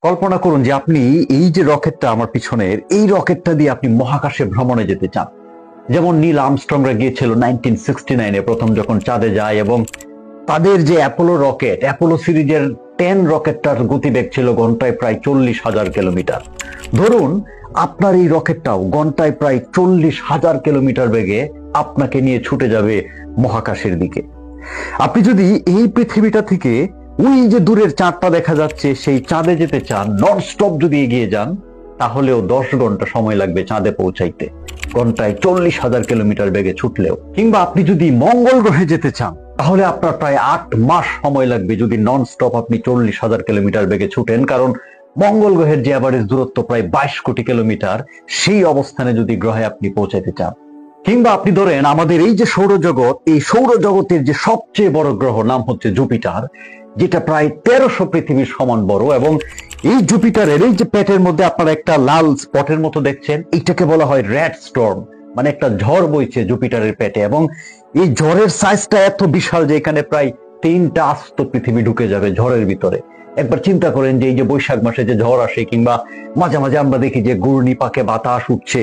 কল্পনা করুন যে আপনি এই যে রকেটটা আমার পিছনের, এই রকেটটা দিয়ে আপনি মহাকাশে ভ্রমণে যেতে চান। যেমন নীল আর্মস্ট্রংরা গিয়েছিল 1969-এ প্রথম যখন চাঁদে যায়, এবং তাদের যে অ্যাপোলো রকেট, অ্যাপোলো সিরিজের 10 রকেটটার গতিবেগ ছিল ঘন্টায় প্রায় 40,000 কিলোমিটার। ধরুন আপনার এই রকেটটাও ঘন্টায় প্রায় 40,000 কিলোমিটার বেগে আপনাকে নিয়ে ছুটে যাবে মহাকাশের দিকে। আপনি যদি এই পৃথিবীটা থেকে ওই যে দূরের চাঁদটা দেখা যাচ্ছে সেই চাঁদে যেতে চান, নন স্টপ যদি এগিয়ে যান, তাহলেও 10 ঘন্টা সময় লাগবে চাঁদে পৌঁছাইতে, ঘন্টায় 40,000 কিলোমিটার বেগে ছুটলেও। কিংবা আপনি যদি মঙ্গল গ্রহে যেতে চান, তাহলে আপনার প্রায় 8 মাস সময় লাগবে যদি নন স্টপ আপনি 40,000 কিলোমিটার বেগে ছুটেন, কারণ মঙ্গল গ্রহের যে অ্যাভারেজ দূরত্ব প্রায় 22 কোটি কিলোমিটার, সেই অবস্থানে যদি গ্রহে আপনি পৌঁছাইতে চান। কিংবা আপনি ধরেন আমাদের এই যে সৌরজগৎ, এই সৌরজগতের যে সবচেয়ে বড় গ্রহ নাম হচ্ছে জুপিটার, যেটা প্রায় 1300 পৃথিবীর সমান বড়, এবং এই জুপিটারের এই যে পেটের মধ্যে আপনারা একটা লাল স্পটের মতো দেখছেন, এইটাকে বলা হয় রেড স্টর্ম, মানে একটা ঝড় বইছে জুপিটারের পেটে। এবং এই ঝড়ের সাইজটা এত বিশাল যে এখানে প্রায় 3টা আস্ত পৃথিবী ঢুকে যাবে ঝড়ের ভিতরে। একবার চিন্তা করেন যে এই যে বৈশাখ মাসে যে ঝড় আসে, কিংবা মাঝে মাঝে আমরা দেখি যে ঘূর্ণিপাকে বাতাস উঠছে,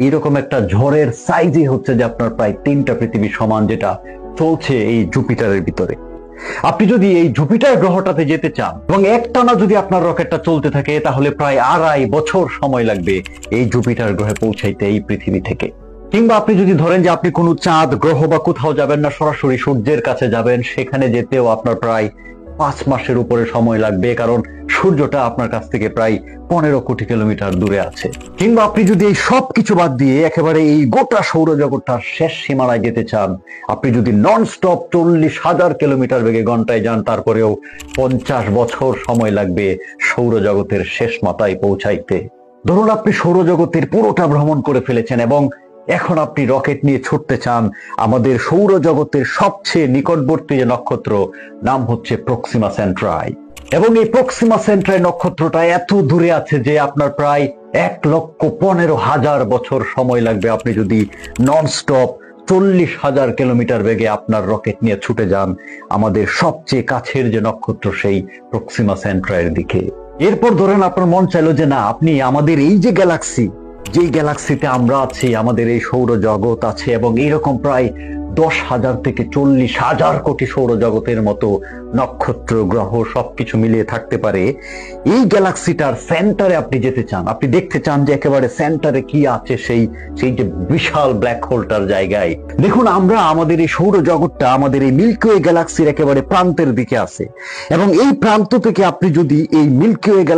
এরকম একটা ঝড়ের সাইজই হচ্ছে যে আপনার প্রায় 3টা পৃথিবী সমান, যেটা চলছে এই জুপিটারের ভিতরে। আপনি যদি এই জুপিটার গ্রহটাতে যেতে চান এবং একটানা যদি আপনার রকেটটা চলতে থাকে, তাহলে প্রায় 2.5 বছর সময় লাগবে এই জুপিটার গ্রহে পৌঁছাইতে এই পৃথিবী থেকে। কিংবা আপনি যদি ধরেন যে আপনি কোনো চাঁদ গ্রহ বা কোথাও যাবেন না, সরাসরি সূর্যের কাছে যাবেন, সেখানে যেতেও আপনার প্রায় 5 মাসের উপরে সময় লাগবে, কারণ সূর্যটা আপনার কাছ থেকে প্রায় 15 কোটি কিলোমিটার দূরে আছে। কিংবা আপনি যদি এই সব কিছু বাদ দিয়ে একেবারে এই গোটা সৌরজগৎটার শেষ সীমানায় যেতে চান, আপনি যদি নন স্টপ 40,000 কিলোমিটার বেগে ঘন্টায় যান, তারপরেও 50 বছর সময় লাগবে সৌরজগতের শেষ মাথায় পৌঁছাইতে। ধরুন আপনি সৌরজগতের পুরোটা ভ্রমণ করে ফেলেছেন এবং এখন আপনি রকেট নিয়ে ছুটতে চান আমাদের সৌরজগতের সবচেয়ে নিকটবর্তী যে নক্ষত্র, নাম হচ্ছে প্রক্সিমা সেন্ট্রাই। এবং এই প্রক্সিমা সেন্ট্রাই নক্ষত্রটা এত দূরে আছে যে আপনার প্রায় 1,15,000 বছর সময় লাগবে আপনি যদি নন স্টপ 40,000 কিলোমিটার বেগে আপনার রকেট নিয়ে ছুটে যান আমাদের সবচেয়ে কাছের যে নক্ষত্র সেই প্রক্সিমা সেন্ট্রাইয়ের দিকে। এরপর ধরেন আপনার মন চাইলো যে না, আপনি আমাদের এই যে গ্যালাক্সি, যে গ্যালাক্সিতে আমরা আছি, আমাদের এই সৌরজগৎ আছে, এবং এইরকম প্রায় 10,000 থেকে 40,000 কোটি সৌরজগতের মতো নক্ষত্র গ্রহ সবকিছু মিলিয়ে থাকতে পারে, এই গ্যালাক্সিটার সেন্টারে আপনি যেতে চান। আপনি দেখতে চান যে একেবারে সেন্টারে কি আছে সেই যে বিশাল ব্ল্যাক হোলটার জায়গায়। দেখুন আমরা আমাদের এই সৌরজগৎটা আমাদের এই মিল্কি ওয়ে গ্যালাক্সির একেবারে প্রান্তের দিকে আছে, এবং এই প্রান্ত থেকে আপনি যদি এই মিল্কি ওয়ে